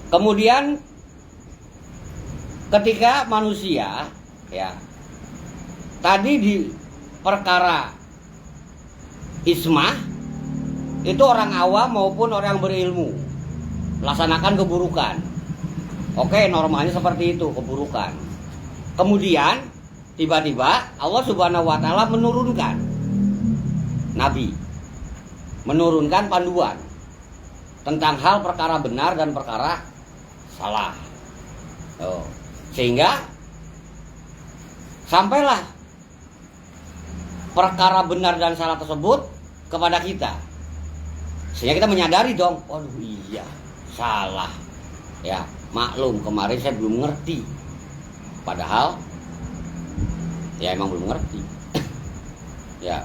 Kemudian ketika manusia ya tadi di perkara ismah itu orang awam maupun orang berilmu melaksanakan keburukan. Oke, normalnya seperti itu, keburukan. Kemudian tiba-tiba Allah Subhanahu wa taala menurunkan nabi, menurunkan panduan tentang hal perkara benar dan perkara salah. Sehingga sampailah perkara benar dan salah tersebut kepada kita. Sehingga kita menyadari dong, waduh iya, salah. Ya, maklum kemarin saya belum ngerti. Padahal ya emang belum ngerti. Ya.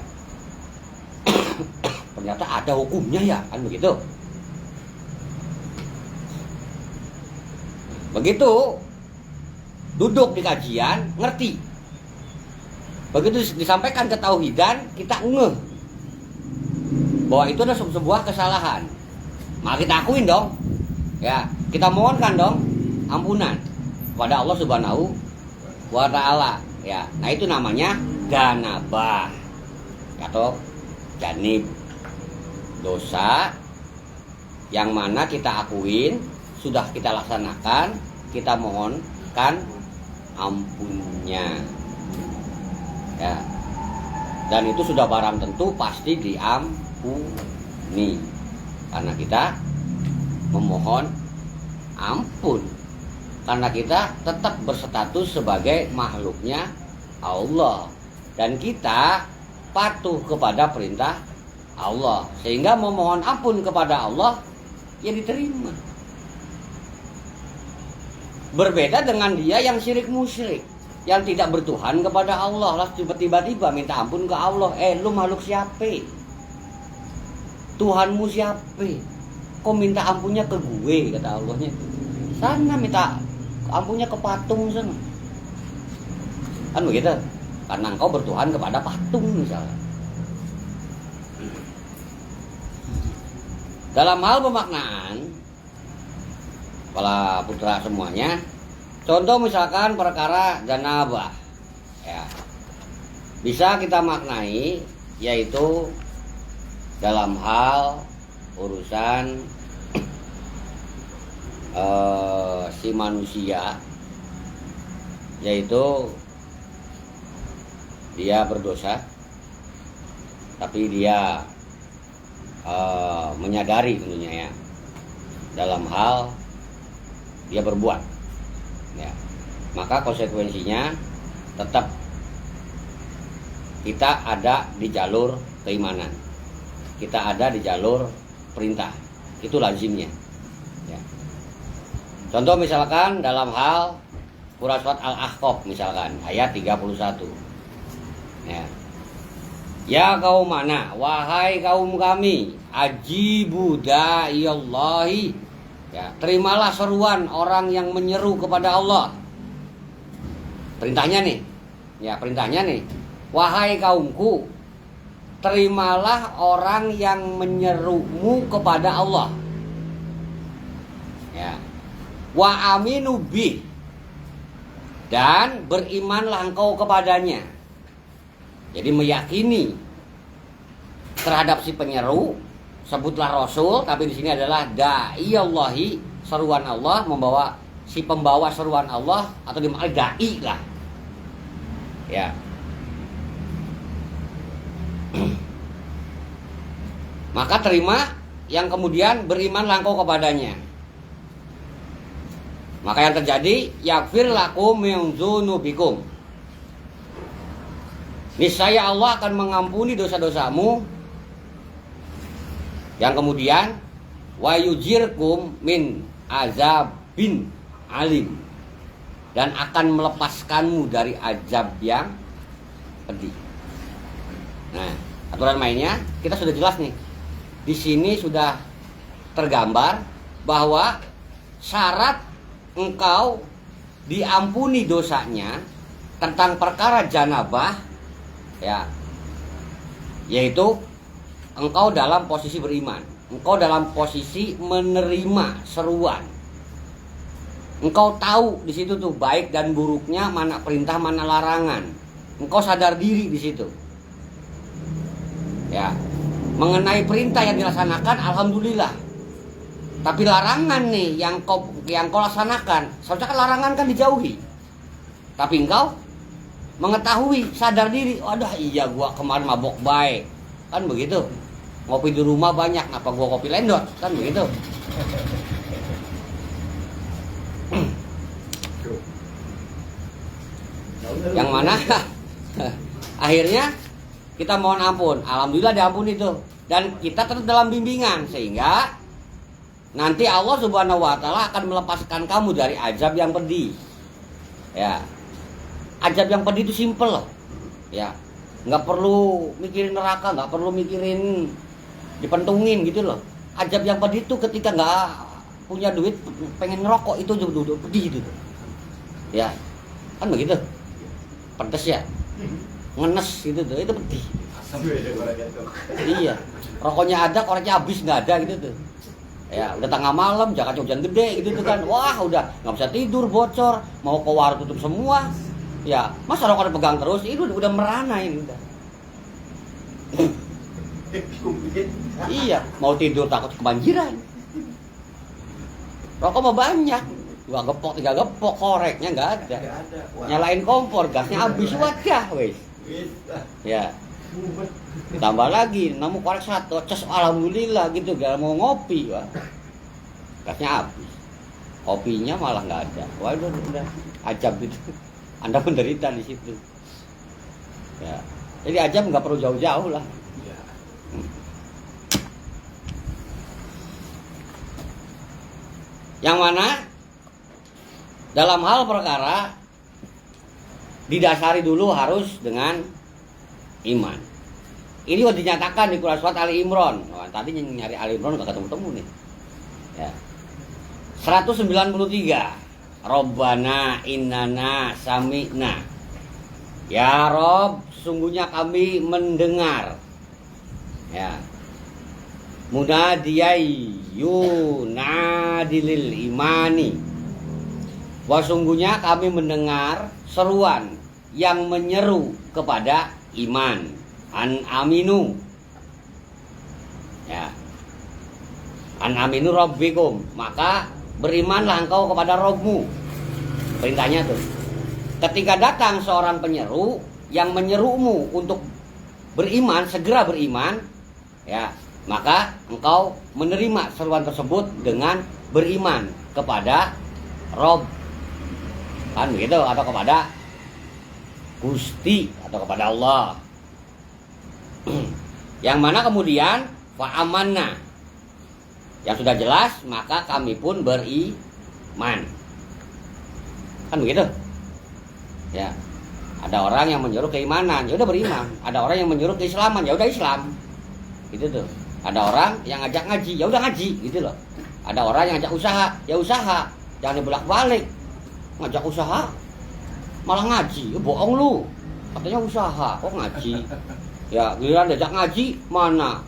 Ternyata ada hukumnya ya, kan begitu. Begitu duduk di kajian, ngerti. Begitu disampaikan ketauhidan, kita ngeh bahwa itu adalah sebuah kesalahan. Maka kita akuin dong. Ya, kita mohonkan dong ampunan kepada Allah Subhanahu wa taala. Ya, nah itu namanya janabah atau janib, dosa yang mana kita akuin, sudah kita laksanakan, kita mohonkan ampunnya. Ya. Dan itu sudah barang tentu pasti diampuni karena kita memohon ampun, karena kita tetap berstatus sebagai makhluknya Allah dan kita patuh kepada perintah Allah, sehingga memohon ampun kepada Allah ya diterima. Berbeda dengan dia yang syirik musyrik, yang tidak bertuhan kepada Allah, lah tiba-tiba minta ampun ke Allah. Lu makhluk siapa? Tuhanmu siapa? Kok minta ampunnya ke gue, kata Allahnya. Sana minta ampunnya ke patung sana. Kan begitu? Karena engkau bertuhan kepada patung misalnya. Dalam hal pemaknaan, para putra semuanya, contoh misalkan perkara janabah, ya, bisa kita maknai yaitu dalam hal urusan si manusia, yaitu dia berdosa tapi dia menyadari tentunya ya dalam hal dia berbuat ya, maka konsekuensinya tetap kita ada di jalur keimanan, kita ada di jalur perintah, itu lazimnya ya. Contoh misalkan dalam hal surah Al-Ahqaf misalkan ayat 31 ya. Ya kaum mana, wahai kaum kami, ajibu da'iyallahi ya, terimalah seruan orang yang menyeru kepada Allah. Perintahnya nih ya, perintahnya nih, wahai kaumku, terimalah orang yang menyerumu kepada Allah ya. Wa aminu bih, dan berimanlah engkau kepadanya. Jadi meyakini terhadap si penyeru, sebutlah Rasul, tapi di sini adalah da'iyallahi, seruan Allah, membawa si pembawa seruan Allah, atau dimaksud da'i lah ya. Maka terima, yang kemudian berimanlah engkau kepadanya. Maka yang terjadi, yaghfir lakum min dzunubikum, niscaya Allah akan mengampuni dosa-dosamu. Yang kemudian wa yujirkum min azabin alim, dan akan melepaskanmu dari azab yang pedih. Nah, aturan mainnya kita sudah jelas nih. Di sini sudah tergambar bahwa syarat engkau diampuni dosanya tentang perkara janabah ya, yaitu engkau dalam posisi beriman, engkau dalam posisi menerima seruan Engkau tahu di situ tuh baik dan buruknya, mana perintah mana larangan. Engkau sadar diri di situ. Ya. Mengenai perintah yang dilaksanakan alhamdulillah. Tapi larangan nih yang kau laksanakan, seharusnya kan larangan kan dijauhi. Tapi engkau mengetahui, sadar diri, aduh iya gua kemarin mabok baik. Kan begitu. Ngopi di rumah banyak, apa gua kopi lendot, kan begitu. Yang mana akhirnya kita mohon ampun, alhamdulillah diampuni itu, dan kita terus dalam bimbingan sehingga nanti Allah Subhanahu wa taala akan melepaskan kamu dari azab yang pedih. Ya. Azab yang pedih itu simple loh. Ya. Nggak perlu mikirin neraka, nggak perlu mikirin dipentungin gitu loh. Azab yang pedih itu ketika nggak punya duit pengen ngerokok, itu udah pedih gitu. Ya. Kan begitu. Pedes ya, ngenes gitu tuh, itu pedih. Iya, rokoknya ada, koreknya habis nggak ada gitu tuh. Ya, udah tengah malam, Jakarta hujan gede gitu tuh kan, wah udah nggak bisa tidur, bocor, mau ke warung tutup semua. Ya, masa rokoknya pegang terus, itu udah merana ini udah. Iya, mau tidur takut kebanjiran. Rokok mah banyak. 2 gepok, 3 gepok, koreknya nggak ada. Nyalain kompor, gasnya habis, wadah wes. Ya. Ditambah lagi, namun korek 1, ces alhamdulillah gitu, gak mau ngopi, wah. Gasnya habis. Kopinya malah nggak ada. Wah udah ajab gitu. Anda menderita di situ. Ya. Jadi ajab nggak perlu jauh-jauh lah. Yang mana dalam hal perkara didasari dulu harus dengan iman. Ini sudah dinyatakan di Quran surat Ali Imran. Nah, tadi nyari Ali Imran gak ketemu-temu nih. Ya. 193. Rabbana innana sami'na. Ya Rob, sungguhnya kami mendengar. Ya. Munadiyai yunadilil imani. Sungguhnya kami mendengar seruan yang menyeru kepada iman. An aminu. Ya. An aminu rabbikum, maka berimanlah engkau kepada Rabbmu. Perintahnya tuh. Ketika datang seorang penyeru yang menyerumu untuk beriman, segera beriman, ya, maka engkau menerima seruan tersebut dengan beriman kepada Rabb. Kan begitu, atau kepada Gusti, atau kepada Allah. Yang mana kemudian fa'amanna, yang sudah jelas, maka kami pun beriman. Kan begitu. Ya. Ada orang yang menyuruh keimanan, ya udah beriman. Ada orang yang menyuruh keislaman, ya udah Islam. Gitu tuh. Ada orang yang ngajak ngaji, ya udah ngaji, gitu loh. Ada orang yang ngajak usaha, ya usaha. Jangan dibolak-balik. Ngajak usaha malah ngaji, ya bohong lu. Katanya usaha, kok ngaji? Ya, giliran diajak ngaji mana?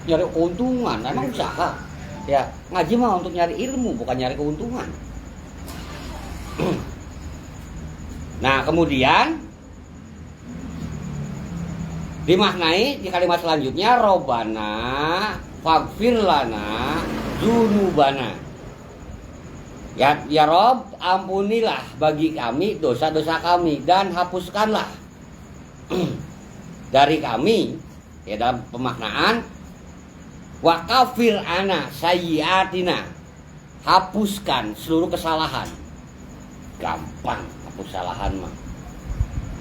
Nyari keuntungan, emang usaha. Ya, ngaji mah untuk nyari ilmu, bukan nyari keuntungan. Nah, kemudian dimaknai di kalimat selanjutnya, Robbana faghfir lana dzunubana. Ya Rob, ampunilah bagi kami dosa-dosa kami dan hapuskanlah dari kami, ya dalam pemaknaan, wa kafir ana sayyiatina, hapuskan seluruh kesalahan. Gampang hapus kesalahan mah.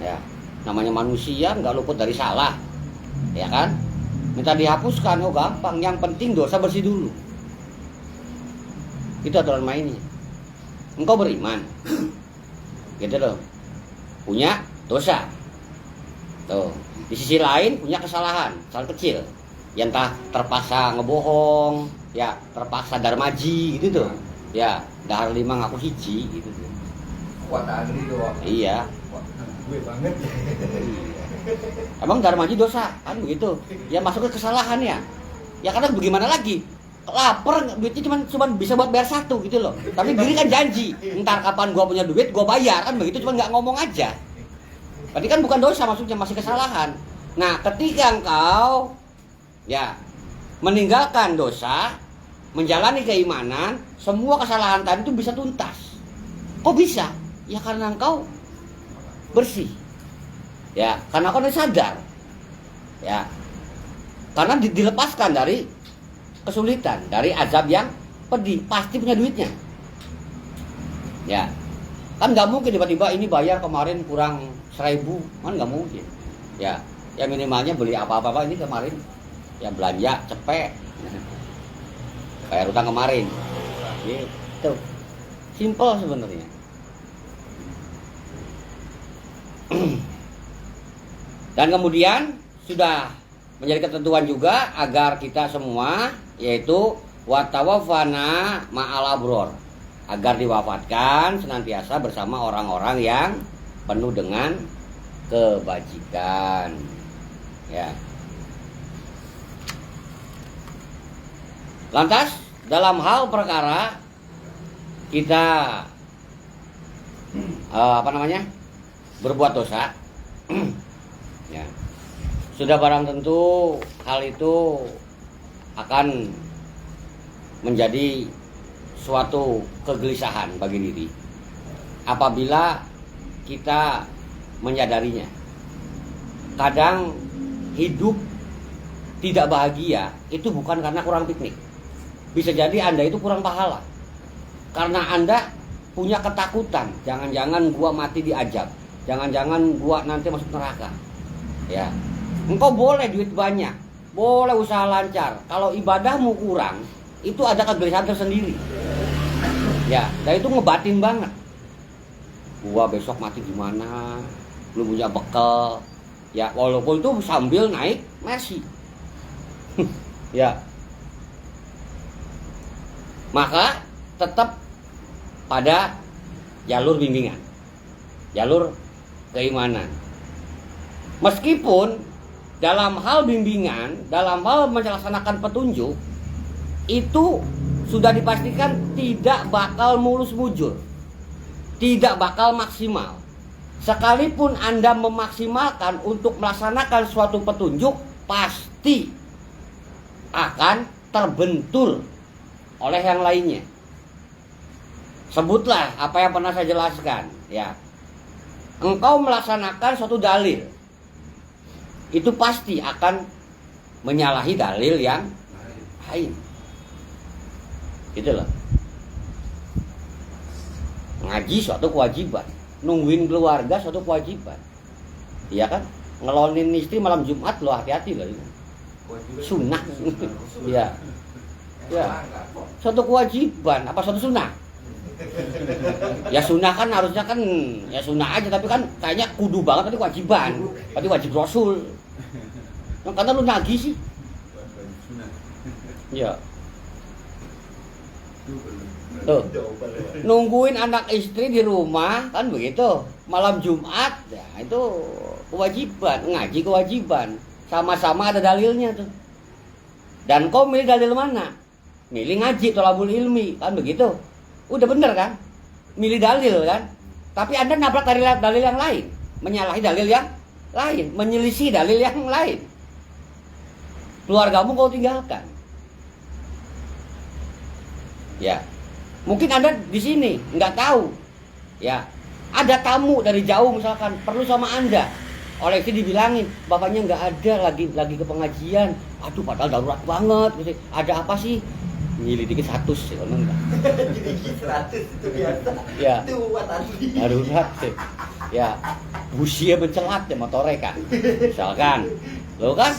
Ya, namanya manusia nggak luput dari salah. Ya kan? Minta dihapuskan, oh gampang. Yang penting dosa bersih dulu. Itu aturan mainnya. Engkau beriman, gitu loh, punya dosa, tuh. Di sisi lain punya kesalahan kecil, yang entah terpaksa ngebohong, ya terpaksa darmaji, gitu tuh, ya dahar 5 ngaku hiji, gitu tuh. Kuat agri doang. Iya. Gue banget. Emang darmaji dosa, kan begitu? Ya masuk ke kesalahan ya. Ya karena bagaimana lagi? lapar, duitnya cuma bisa buat bayar satu gitu loh. Tapi diri kan janji, ntar kapan gua punya duit gua bayar, kan begitu, cuma nggak ngomong aja. Berarti kan bukan dosa, maksudnya masih kesalahan. Nah, ketika engkau ya meninggalkan dosa, menjalani keimanan, semua kesalahan tadi itu bisa tuntas. Kok bisa? Ya karena engkau bersih. Ya, karena kau sadar. Ya. Karena dilepaskan dari kesulitan, dari azab yang pedih, pasti punya duitnya. Ya. Kan nggak mungkin tiba-tiba ini bayar kemarin kurang 1.000, kan nggak mungkin. Ya, ya minimalnya beli apa-apa ini kemarin ya belanja cepet. Bayar utang kemarin. Gitu. Simple sebenarnya. Dan kemudian sudah menjadi ketentuan juga agar kita semua yaitu watawafana ma'al abror, agar diwafatkan senantiasa bersama orang-orang yang penuh dengan kebajikan. Ya. Lantas dalam hal perkara kita berbuat dosa, ya, sudah barang tentu hal itu akan menjadi suatu kegelisahan bagi diri apabila kita menyadarinya. Kadang hidup tidak bahagia itu bukan karena kurang piknik. Bisa jadi Anda itu kurang pahala karena Anda punya ketakutan, jangan-jangan gua mati diajab, jangan-jangan gua nanti masuk neraka. Ya. Engkau boleh duit banyak, boleh usaha lancar. Kalau ibadahmu kurang, itu ada kegelisahan tersendiri. Ya, dan itu ngebatin banget. Gua besok mati gimana? Belum punya bekal. Ya, walaupun itu sambil naik Mercy. Ya. Maka tetap pada jalur bimbingan, jalur keimanan. Meskipun dalam hal bimbingan, dalam hal melaksanakan petunjuk, itu sudah dipastikan tidak bakal mulus mujur, tidak bakal maksimal. Sekalipun Anda memaksimalkan untuk melaksanakan suatu petunjuk, pasti akan terbentur oleh yang lainnya. Sebutlah apa yang pernah saya jelaskan, ya. Engkau melaksanakan suatu dalil, itu pasti akan menyalahi dalil yang lain. Gitu loh. Ngaji suatu kewajiban, nungguin keluarga suatu kewajiban. Iya kan? Ngelonin istri malam Jumat lo hati-hati loh. Sunnah. Iya. Ya. Suatu kewajiban, apa suatu sunnah? Ya sunnah kan harusnya kan ya sunnah aja, tapi kan kayaknya kudu banget, tadi kewajiban, tadi wajib Rasul. Nah, karena lu nagih sih. Ya. Tuh. Nungguin anak istri di rumah kan begitu. Malam Jumat ya itu kewajiban, ngaji kewajiban. Sama-sama ada dalilnya tuh. Dan kau milih dalil mana? Milih ngaji thalabul ilmi kan begitu. Udah bener kan? Milih dalil kan? Tapi Anda nabrak dalil yang lain, menyalahi dalil yang lain, menyelisih dalil yang lain. Keluargamu kau tinggalkan. Ya. Mungkin Anda di sini nggak tahu. Ya. Ada tamu dari jauh misalkan perlu sama Anda. Oleh itu dibilangin, bapaknya nggak ada lagi ke pengajian. Aduh, padahal darurat banget. Ada apa sih? Nyelidiki 100 sih, kalau enggak. Nyelidiki 100 itu biasa. Ya. Itu buat asli. Darurat sih. Ya. Busia mencelat ya motornya kan. Misalkan, lo kan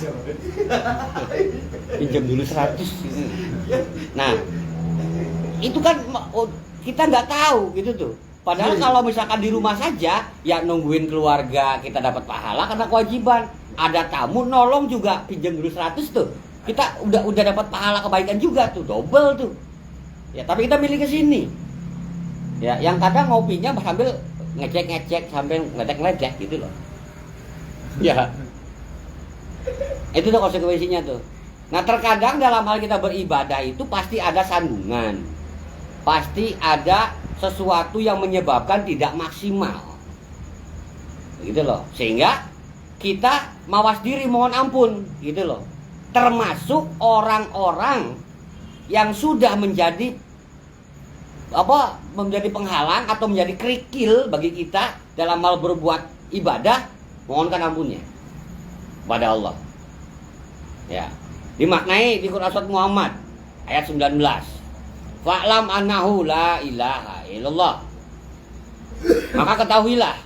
pinjam dulu 100. Nah, itu kan kita nggak tahu gitu tuh. Padahal kalau misalkan di rumah saja, ya nungguin keluarga kita dapat pahala karena kewajiban. Ada tamu nolong juga pinjam dulu 100 tuh. Kita udah dapat pahala kebaikan juga tuh, double tuh. Ya, tapi kita milih ke sini. Ya, yang kadang ngopinya sambil ngecek sambil ngeledek gitu loh. Ya. Itu tuh konsekuensinya tuh. Nah, terkadang dalam hal kita beribadah itu pasti ada sandungan, pasti ada sesuatu yang menyebabkan tidak maksimal, gitu loh. Sehingga kita mawas diri mohon ampun, gitu loh. Termasuk orang-orang yang sudah menjadi menjadi penghalang atau menjadi kerikil bagi kita dalam hal berbuat ibadah, mohonkan ampunnya pada Allah. Ya, dimaknai di Quran surat Muhammad ayat 19. Fa'lam annahu la ilaha illallah. Maka ketahuilah.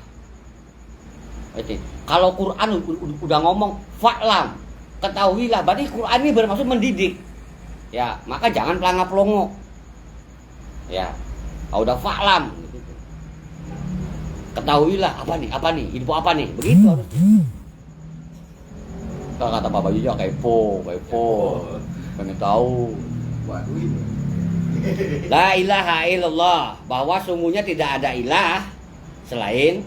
Kalau Quran udah ngomong fa'lam, ketahuilah, berarti Quran ini bermaksud mendidik. Ya, maka jangan pelangap-pelongo. Ya, kalau udah fa'lam gitu. Ketahuilah apa nih, info apa nih, begitu harusnya. Kalau kata Bapak juga kepo, pengen tahu. Waduh ini. La ilaha illallah, bahwa sungguhnya tidak ada ilah selain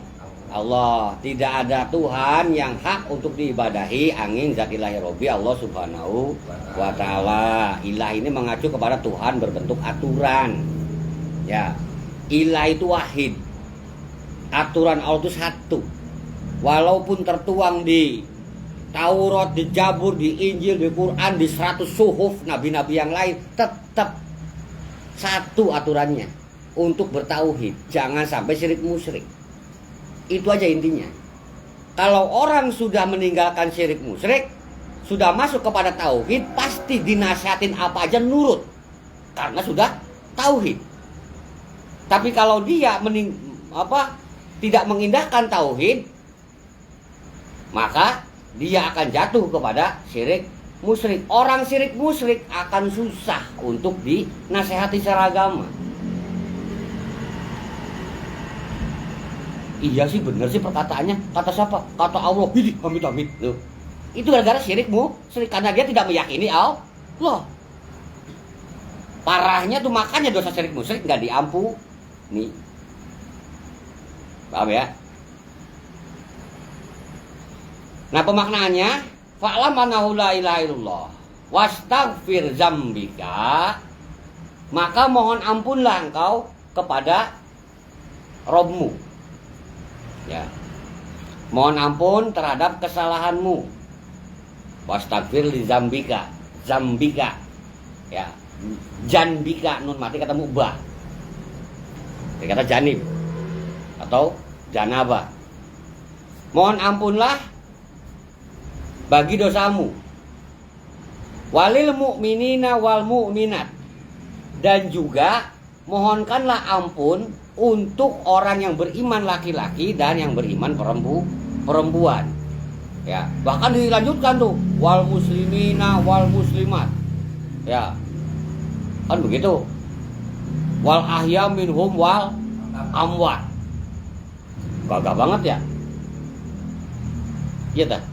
Allah, tidak ada Tuhan yang hak untuk diibadahi angin zat ilahi Robbi Allah subhanahu wa ta'ala. Ilah ini mengacu kepada Tuhan berbentuk aturan. Ya, ilah itu wahid, aturan Allah itu satu. Walaupun tertuang di Taurat, di Zabur, di Injil, di Quran, di 100 suhuf nabi-nabi yang lain, tetap satu aturannya, untuk bertauhid, jangan sampai syirik musyrik. Itu aja intinya. Kalau orang sudah meninggalkan syirik musyrik, sudah masuk kepada tauhid, pasti dinasihatin apa aja nurut, karena sudah tauhid. Tapi kalau dia tidak mengindahkan tauhid, maka dia akan jatuh kepada syirik musyrik. Orang syirik musyrik akan susah untuk dinasehati secara agama. Iya sih, bener sih perkataannya. Kata siapa? Kata Allah. Hidih, amit-amit. Loh, itu gara-gara syirik musyrik, karena dia tidak meyakini Allah. Parahnya tuh, makanya dosa syirik musyrik nggak diampuni. Paham ya? Nah, pemaknaannya fa'lam annahu la ilaha illallah wastaghfir zambika, maka mohon ampunlah engkau kepada Robmu. Ya, mohon ampun terhadap kesalahanmu. Wastaghfir li zambika, ya, janbika, nun mati ketemu ba, kata janib atau janaba. Mohon ampunlah bagi dosamu. Walil mu'minina wal mu'minat, dan juga mohonkanlah ampun untuk orang yang beriman laki-laki dan yang beriman perempuan. Ya, bahkan dilanjutkan tuh, wal muslimina wal muslimat. Ya, kan begitu. Wal ahya minhum wal amwat. Gagah banget ya. Iya tak?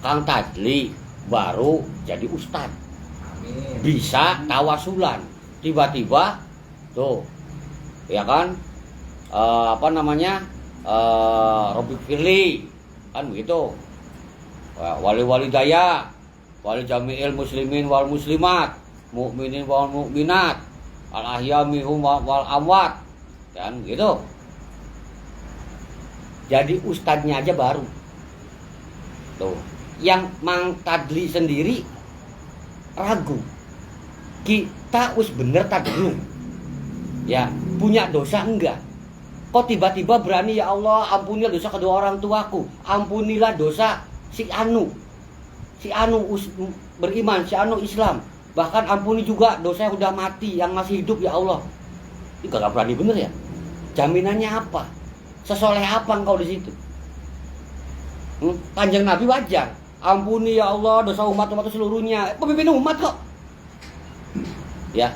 Kang Tadli baru jadi ustad. Amin. Bisa tawasulan. Tiba-tiba tuh, ya kan? Robbi Firli, kan begitu. Wali-wali daya, wali jami'il muslimin wal muslimat, mu'minin wal mu'minat, al ahya minhum wal amwat, kan begitu. Jadi ustadznya aja baru. Tuh, yang Mang Tadli sendiri ragu. Kita bener tadlu. Ya, punya dosa enggak? Kok tiba-tiba berani, ya Allah, ampunilah dosa kedua orang tuaku, ampunilah dosa si Anu beriman, si Anu Islam, bahkan ampuni juga dosa yang udah mati, yang masih hidup, ya Allah. Ini gak berani bener ya? Jaminannya apa? Sesoleh apa engkau di situ? Kanjeng Nabi wajar, ampuni ya Allah dosa umat-umat seluruhnya. Pemimpin umat kok. Ya.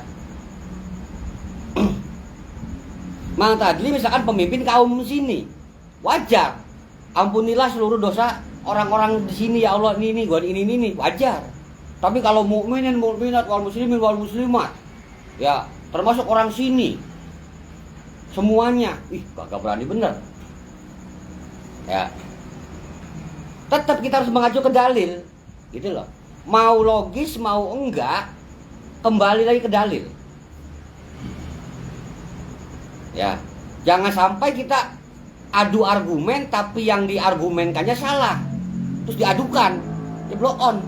Mang Tadli misalkan pemimpin kaum sini, wajar, ampunilah seluruh dosa orang-orang di sini ya Allah, ini gua ini, wajar. Tapi kalau mukminin mukminat wal muslimin wal muslimat, ya termasuk orang sini semuanya, kagak berani bener. Ya, tetap kita harus mengacu ke dalil, gitu loh. mau logis mau enggak, kembali lagi ke dalil. Ya, jangan sampai kita adu argumen tapi yang diargumenkannya salah, terus diadukan, ya blow on.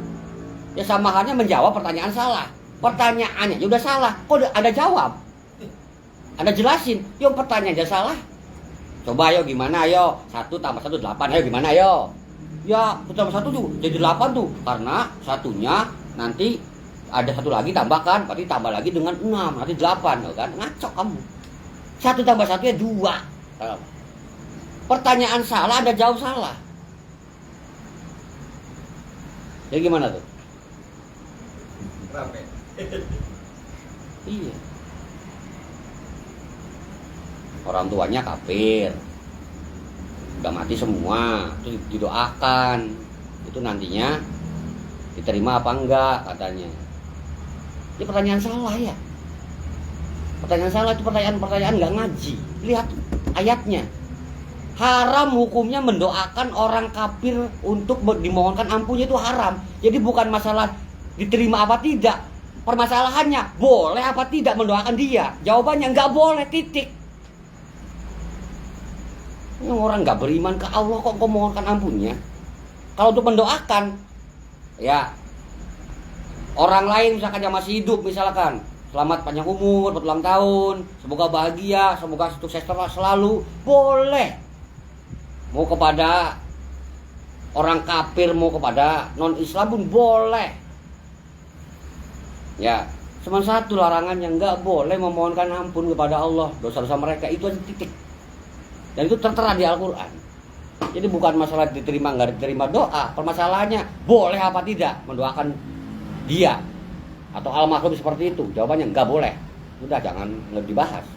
Ya sama halnya menjawab pertanyaan salah. Pertanyaannya ya udah salah, kok ada jawab? Anda jelasin, yo pertanyaannya salah. Coba ayo gimana ayo, 1 tambah 1 8, ayo gimana ayo. Ya 1 tambah 1 tuh jadi 8 tuh, karena satunya nanti ada 1 lagi tambahkan, berarti tambah lagi dengan 6, nanti 8, kan? Ngaco kamu. 1 tambah 1 ya 2. Pertanyaan salah, Anda jawab salah. Jadi gimana tuh? Rame. Iya. Orang tuanya kafir, udah mati semua, terus didoakan, itu nantinya diterima apa enggak katanya. Ini pertanyaan salah ya. Pertanyaan salah itu pertanyaan enggak ngaji. Lihat ayatnya. Haram hukumnya mendoakan orang kafir untuk dimohonkan ampunnya, itu haram. Jadi bukan masalah diterima apa tidak. Permasalahannya boleh apa tidak mendoakan dia. Jawabannya enggak boleh, titik. Yang orang nggak beriman ke Allah kok mohonkan ampunnya. Kalau untuk mendoakan, ya orang lain misalkan yang masih hidup, misalkan selamat panjang umur, berulang tahun, semoga bahagia, semoga sukses selalu, boleh. Mau kepada orang kafir, mau kepada non Islam pun boleh. Ya, cuma satu larangan yang nggak boleh memohonkan ampun kepada Allah dosa-dosa mereka, itu aja, titik. Dan itu tertera di Al-Quran. Jadi bukan masalah diterima nggak diterima doa. Permasalahannya boleh apa tidak mendoakan dia atau almarhum seperti itu. Jawabannya nggak boleh. Udah, jangan dibahas.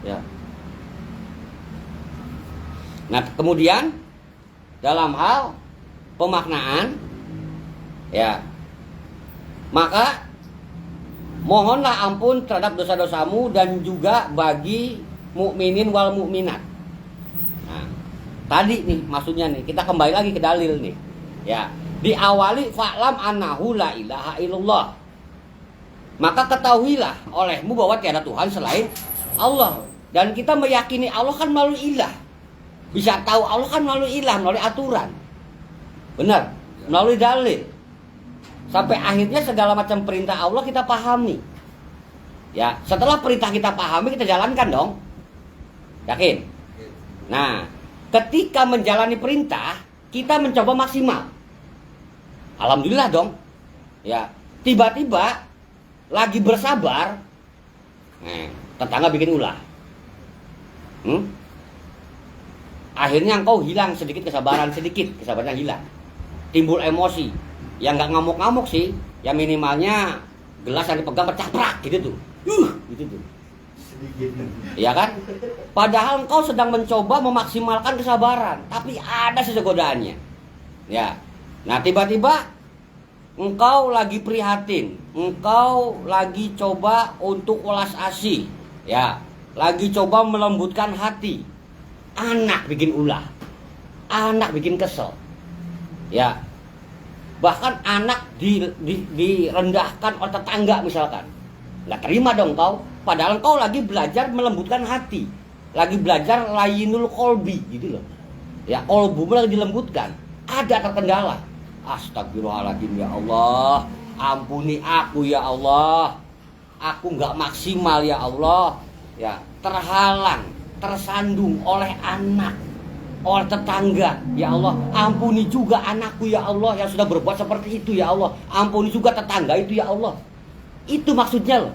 Ya. Nah kemudian dalam hal pemaknaan, ya, maka mohonlah ampun terhadap dosa-dosamu dan juga bagi mukminin wal mukminat. Nah, tadi nih maksudnya nih, kita kembali lagi ke dalil nih. Ya, diawali fa'lam annahu la ilaha illallah. Maka ketahuilah olehmu bahwa tiada Tuhan selain Allah. Dan kita meyakini Allah kan melalui ilah. Bisa tahu Allah kan melalui ilah, melalui aturan. Benar, melalui dalil. Sampai akhirnya segala macam perintah Allah kita pahami. Ya, setelah perintah kita pahami, kita jalankan dong. Yakin? Nah, ketika menjalani perintah, kita mencoba maksimal. Alhamdulillah dong. Ya, tiba-tiba lagi bersabar, tetangga bikin ulah. Akhirnya engkau hilang sedikit kesabarannya hilang. Timbul emosi. Yang nggak ngamuk-ngamuk sih, yang minimalnya gelas yang dipegang pecah gitu tuh. Gitu tuh. Iya kan? Padahal engkau sedang mencoba memaksimalkan kesabaran, tapi ada saja godaannya. Ya. Nah, tiba-tiba engkau lagi prihatin, engkau lagi coba untuk welas asih, ya, lagi coba melembutkan hati. Anak bikin ulah. Anak bikin kesel. Ya. Bahkan anak direndahkan oleh tetangga misalkan. Nggak terima dong kau. Padahal kau lagi belajar melembutkan hati, lagi belajar layinul kolbi gitu loh. Ya, kolbumu lagi dilembutkan. Ada terkendala. Astagfirullahaladzim ya Allah, ampuni aku ya Allah. Aku nggak maksimal ya Allah. Ya, terhalang, tersandung oleh anak, oleh tetangga. Ya Allah, ampuni juga anakku ya Allah yang sudah berbuat seperti itu ya Allah. Ampuni juga tetangga itu ya Allah. Itu maksudnya loh.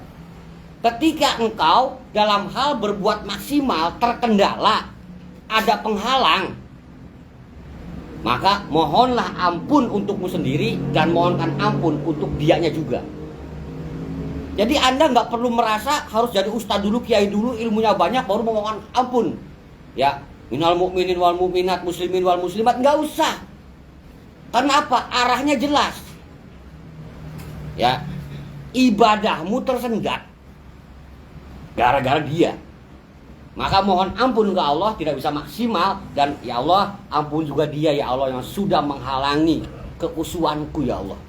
Ketika engkau dalam hal berbuat maksimal terkendala, ada penghalang, maka mohonlah ampun untukmu sendiri dan mohonkan ampun untuk dianya juga. Jadi Anda nggak perlu merasa harus jadi ustadz dulu, kiai dulu, ilmunya banyak baru memohon ampun. Ya, minal mu'minin wal mu'minat, muslimin wal muslimat, nggak usah. Karena apa? Arahnya jelas. Ya, ibadahmu tersendat gara-gara dia. Maka mohon ampun ke Allah tidak bisa maksimal, dan ya Allah ampun juga dia ya Allah yang sudah menghalangi kekusuanku ya Allah.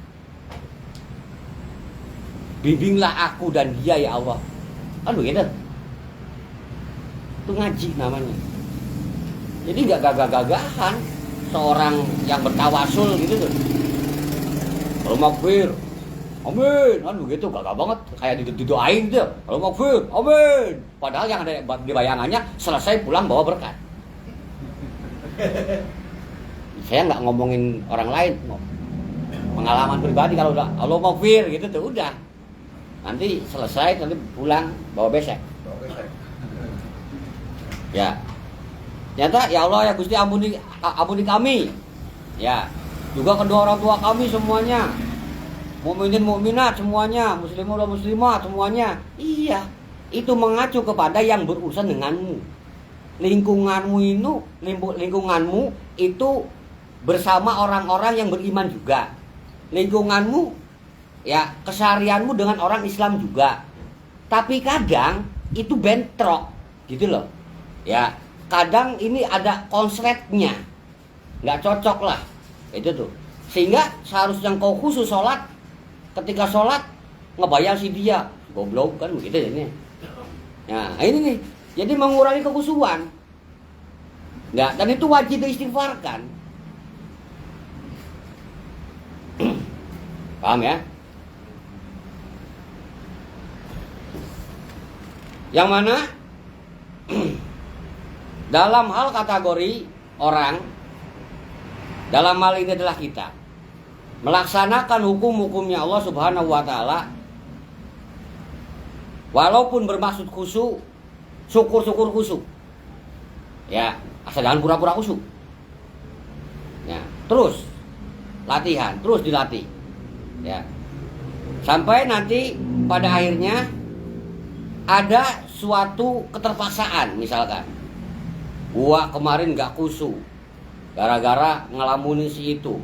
Bimbinglah aku dan dia ya Allah. Kan begitu. Itu ngaji namanya. Jadi nggak gagah-gagahan seorang yang bertawasul gitu tuh. Kalau makfir, amin, kan begitu gagah banget, kayak didoain gitu. Kalau makfir, amin. Padahal yang ada di bayangannya selesai pulang bawa berkat. Saya nggak ngomongin orang lain, pengalaman pribadi kalau udah Allah makfir gitu tuh udah. Nanti selesai nanti pulang bawa besek. Ya. Nyata ya Allah ya Gusti ampuni kami. Ya. Juga kedua orang tua kami semuanya. Mukminin mukminat semuanya, muslimun dan muslimat semuanya. Iya. Itu mengacu kepada yang berurusan denganmu. Lingkunganmu itu bersama orang-orang yang beriman juga. Lingkunganmu ya keseharianmu dengan orang Islam juga. Tapi kadang itu bentrok gitu loh. Ya, kadang ini ada konsletnya. Nggak cocok lah. Itu tuh. Sehingga seharusnya kau khusus sholat, ketika sholat ngebayang si dia goblok kan begitu ini. Nah, ini nih. Jadi mengurangi kekhusuan. Nggak, dan itu wajib diistighfarkan. Paham ya? Yang mana dalam hal kategori orang, dalam hal ini adalah kita melaksanakan hukum-hukumnya Allah Subhanahu wa Ta'ala, walaupun bermaksud khusyuk, syukur-syukur khusyuk, ya asal jangan pura-pura khusyuk. Ya, terus latihan, terus dilatih, ya sampai nanti pada akhirnya ada suatu keterpaksaan. Misalkan gua kemarin gak khusyuk gara-gara ngelamunin si itu,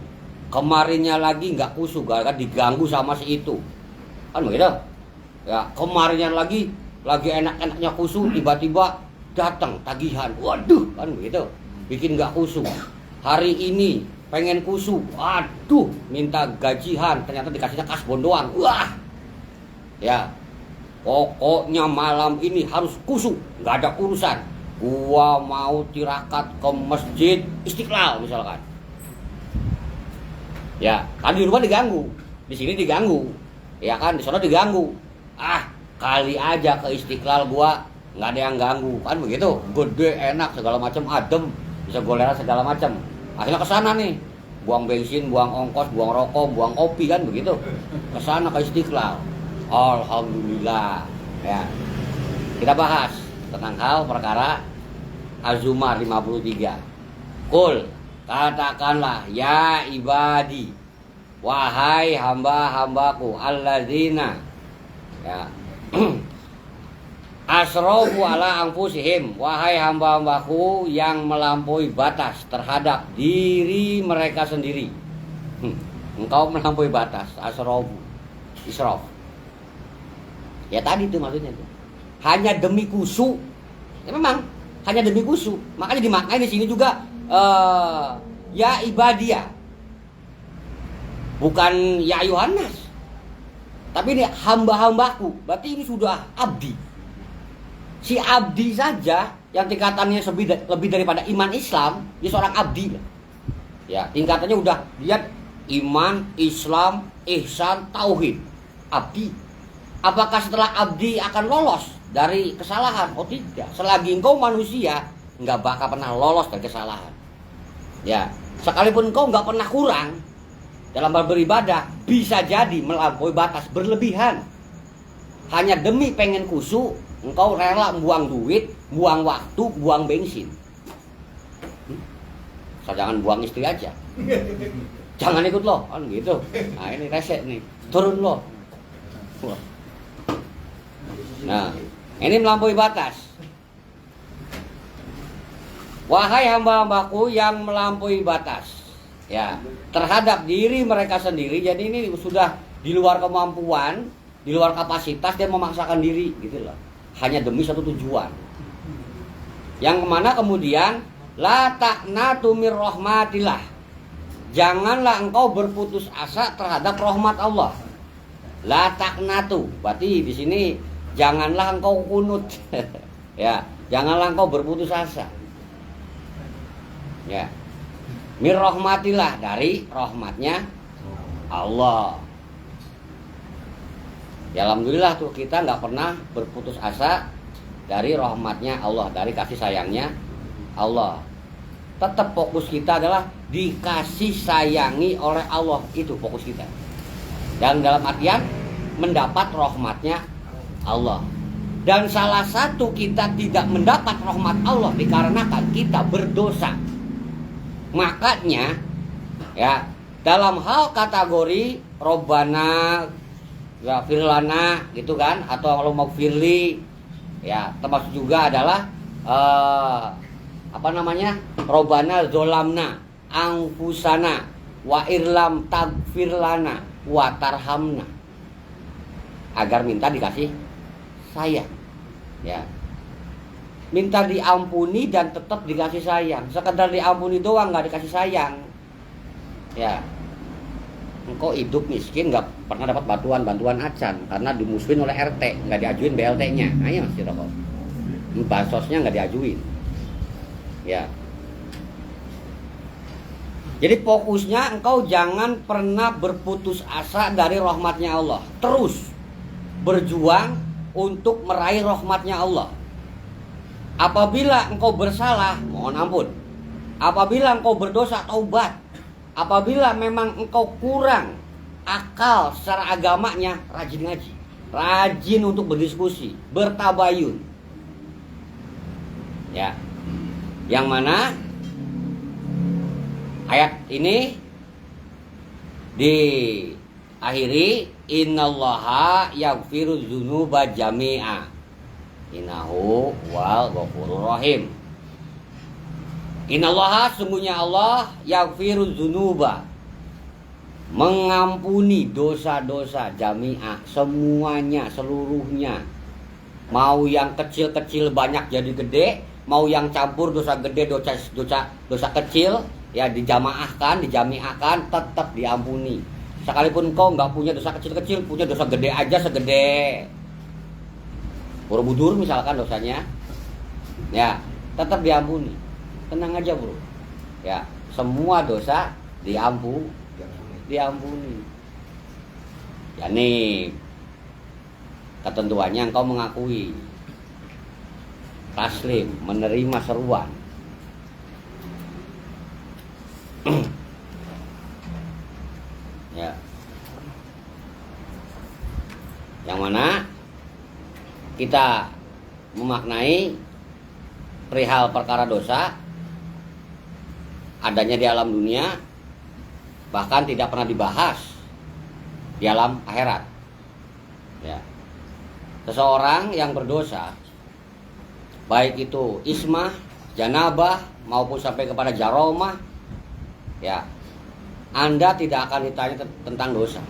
kemarinnya lagi gak khusyuk gara-gara diganggu sama si itu, kan begitu ya. Kemarinnya lagi enak-enaknya khusyuk, tiba-tiba datang tagihan, waduh, kan begitu, bikin gak khusyuk. Hari ini pengen khusyuk, aduh, minta gajian, ternyata dikasihnya kasbon doang, wah ya. Pokoknya malam ini harus khusyuk, nggak ada urusan. Gua mau tirakat ke masjid Istiqlal misalkan. Ya, kan di rumah diganggu, di sini diganggu, ya kan di sana diganggu. Ah, kali aja ke Istiqlal gua nggak ada yang ganggu, kan begitu. Gede, enak, segala macam, adem, bisa goleran segala macam. Akhirnya ke sana nih, buang bensin, buang ongkos, buang rokok, buang kopi, kan begitu. Ke sana ke Istiqlal. Alhamdulillah ya. Kita bahas tentang hal perkara Az-Zumar 53. Qul, katakanlah ya ibadi, wahai hamba-hambaku alladzina ya asrafu ala anfusihim, wahai hamba-hambaku yang melampaui batas terhadap diri mereka sendiri. Engkau melampaui batas, asrafu, israf. Ya tadi itu maksudnya tuh. Hanya demi khusyuk. Ya memang hanya demi khusyuk. Makanya dimaknai di sini juga ya ibadia. Bukan ya Yohanes. Tapi ini hamba-hambaku. Berarti ini sudah abdi. Si abdi saja yang tingkatannya lebih daripada iman Islam, dia seorang abdi. Ya, tingkatannya udah lihat iman, Islam, ihsan, tauhid. Abdi. Apakah setelah abdi akan lolos dari kesalahan? Oh tidak. Selagi engkau manusia, nggak bakal pernah lolos dari kesalahan. Ya, sekalipun engkau nggak pernah kurang dalam beribadah, bisa jadi melampaui batas berlebihan. Hanya demi pengen khusyuk, engkau rela buang duit, buang waktu, buang bensin. Jangan buang istri aja. Jangan ikut lo, kan gitu. Nah ini resek nih, turun lo. Nah, ini melampaui batas. Wahai hamba-hambaku yang melampaui batas, ya, terhadap diri mereka sendiri. Jadi ini sudah di luar kemampuan, di luar kapasitas, dia memaksakan diri, gitu loh. Hanya demi satu tujuan. Yang mana kemudian la taqnatu mir rahmatillah. janganlah engkau berputus asa terhadap rahmat Allah. La taqnatu, berarti di sini janganlah engkau kunut. Ya, janganlah engkau berputus asa. Ya. Mir rahmatillah, dari rahmatnya Allah. Ya alhamdulillah tuh kita nggak pernah berputus asa dari rahmatnya Allah, dari kasih sayangnya Allah. Tetap fokus kita adalah dikasih sayangi oleh Allah, itu fokus kita. Dan dalam artian mendapat rahmatnya Allah. Dan salah satu kita tidak mendapat rahmat Allah dikarenakan kita berdosa. Makanya ya, dalam hal kategori Robbana ya firlana gitu kan, atau kalau mau firli ya, termasuk juga adalah Robbana zolamna angfusana wa irlam tagfirlana wa tarhamna, agar minta dikasih sayang ya, minta diampuni dan tetap dikasih sayang. Sekedar diampuni doang nggak dikasih sayang ya, engkau hidup miskin nggak pernah dapat bantuan acan karena dimusuhin oleh RT, nggak diajuin BLT-nya. Ayo Mas Rokok, bansosnya nggak diajuin ya. Jadi fokusnya engkau jangan pernah berputus asa dari rahmatnya Allah. Terus berjuang untuk meraih rahmatnya Allah. Apabila engkau bersalah, mohon ampun. Apabila engkau berdosa, taubat. Apabila memang engkau kurang akal secara agamanya, rajin ngaji. Rajin untuk berdiskusi, bertabayun. Ya. Yang mana ayat ini diakhiri innallaha yaghfiru dzunuba jami'a innahu wal ghafurur rahim. Innallaha, sungguhnya Allah, yaghfiru dzunuba, mengampuni dosa-dosa, jami'a, semuanya, seluruhnya. Mau yang kecil-kecil banyak jadi gede, mau yang campur dosa gede dosa kecil ya dijamaahkan, dijamiahkan, tetap diampuni. Sekalipun kau nggak punya dosa kecil-kecil, punya dosa gede aja segede Borobudur misalkan dosanya, ya tetap diampuni. Tenang aja bro, ya semua dosa diampuni. Ya nih ketentuannya, engkau mengakui, taslim, menerima seruan. Ya, yang mana kita memaknai perihal perkara dosa adanya di alam dunia, bahkan tidak pernah dibahas di alam akhirat. Ya, seseorang yang berdosa, baik itu ismah, janabah, maupun sampai kepada jaromah, ya, Anda tidak akan ditanya tentang dosa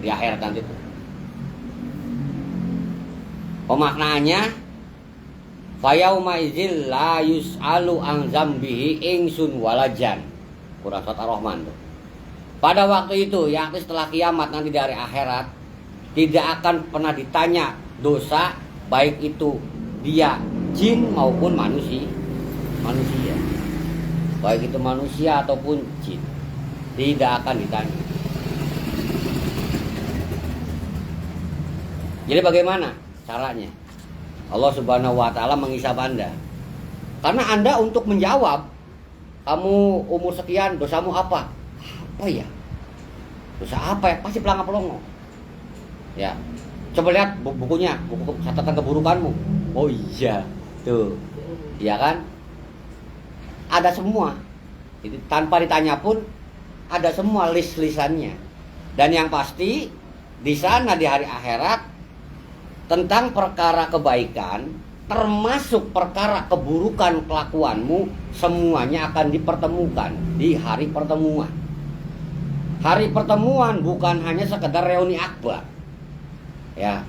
di akhirat nanti itu. Pemaknaannya, fayauma idzil la yus'alu an dzambihi ingsun walajan. Surah Ar-Rahman. Pada waktu itu, yakni setelah kiamat nanti dari akhirat, tidak akan pernah ditanya dosa, baik itu dia jin maupun manusia. Baik itu manusia ataupun jin, tidak akan ditanya. Jadi bagaimana caranya? Allah Subhanahu wa taala menghisab Anda. Karena Anda untuk menjawab, kamu umur sekian, dosamu apa? Apa ya? Dosa apa ya? Pasti pelangap-pelongo. Ya. Coba lihat bukunya, buku catatan keburukanmu. Oh iya, tuh. Iya kan? Ada semua. Jadi tanpa ditanya pun ada semua list-lisannya. Dan yang pasti di sana di hari akhirat tentang perkara kebaikan, termasuk perkara keburukan kelakuanmu, semuanya akan dipertemukan di hari pertemuan. Hari pertemuan bukan hanya sekedar reuni akbar, ya,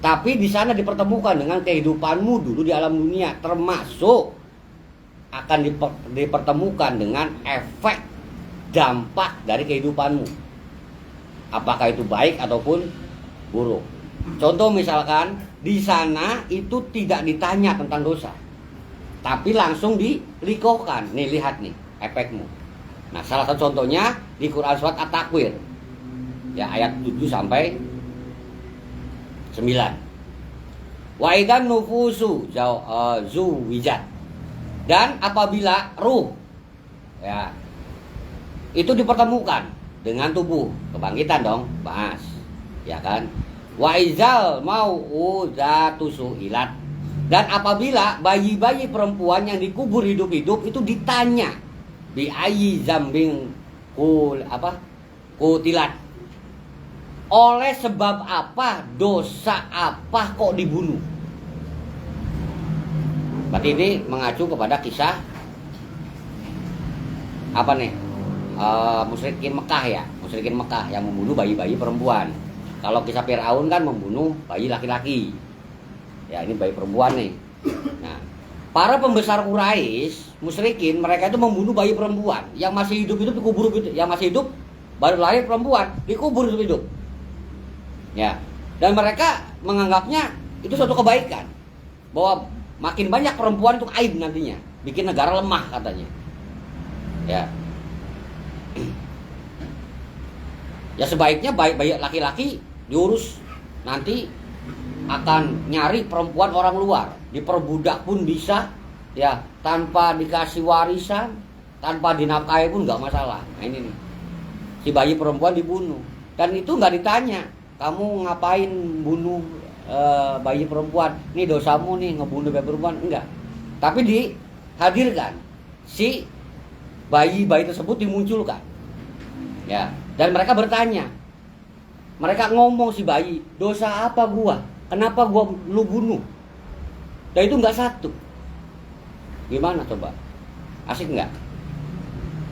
tapi di sana dipertemukan dengan kehidupanmu dulu di alam dunia, termasuk akan dipertemukan dengan efek dampak dari kehidupanmu. Apakah itu baik ataupun buruk. Contoh misalkan di sana itu tidak ditanya tentang dosa, tapi langsung dilikohkan. Nih lihat nih efekmu. Nah salah satu contohnya di Quran surat At-Takwir ya ayat 7 sampai 9. Wa idan nufusu zuwijat. Dan apabila ruh ya itu dipertemukan dengan tubuh, kebangkitan dong, bahas. Ya kan? Wa izal mau'udatu ilat. Dan apabila bayi-bayi perempuan yang dikubur hidup-hidup itu ditanya bi ayyi zambing kutilat. Oleh sebab apa, dosa apa kok dibunuh? Berarti ini mengacu kepada kisah apa nih? Musyrikin Mekah ya, musyrikin Mekah yang membunuh bayi-bayi perempuan. Kalau kisah Fir'aun kan membunuh bayi laki-laki. Ya ini bayi perempuan nih. Nah, para pembesar Quraisy, musyrikin, mereka itu membunuh bayi perempuan yang masih hidup itu dikubur gitu. Yang masih hidup baru lahir perempuan dikubur hidup. Ya. Dan mereka menganggapnya itu suatu kebaikan. Bahwa makin banyak perempuan itu aib nantinya, bikin negara lemah katanya. Ya. Ya sebaiknya bayi laki-laki diurus, nanti akan nyari perempuan orang luar, diperbudak pun bisa, ya tanpa dikasih warisan, tanpa dinafkahi pun nggak masalah. Nah ini nih, si bayi perempuan dibunuh dan itu nggak ditanya, kamu ngapain bunuh bayi perempuan? Ini dosamu nih ngebunuh bayi perempuan, enggak. Tapi dihadirkan si bayi-bayi tersebut dimunculkan, ya. Dan mereka bertanya, mereka ngomong si bayi, dosa apa gua? Kenapa gua lu bunuh? Dan itu nggak satu. Gimana coba? Asik nggak?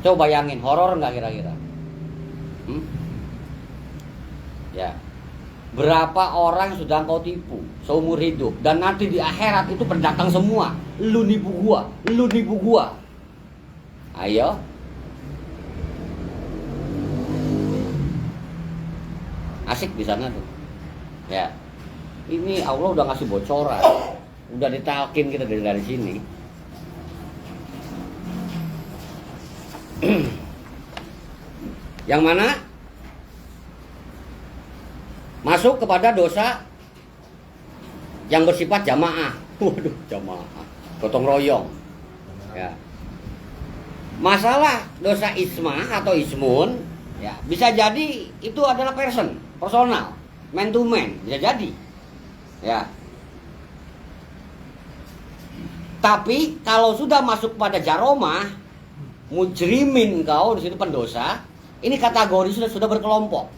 Coba bayangin, horor nggak kira-kira? Ya, berapa orang sudah kau tipu seumur hidup dan nanti di akhirat itu pendatang semua. Lu nipu gua, lu nipu gua. Ayo. Asik di sana tuh. Ya. Ini Allah udah ngasih bocoran. Udah ditalkin kita dari sini. Yang mana? Masuk kepada dosa yang bersifat jamaah. Waduh, jamaah. Gotong royong. Ya. Masalah dosa ismah atau ismun, ya, bisa jadi itu adalah personal, man to man, bisa jadi. Ya. Tapi kalau sudah masuk pada jaromah, mujrimin kau di situ pendosa, ini kategori sudah berkelompok.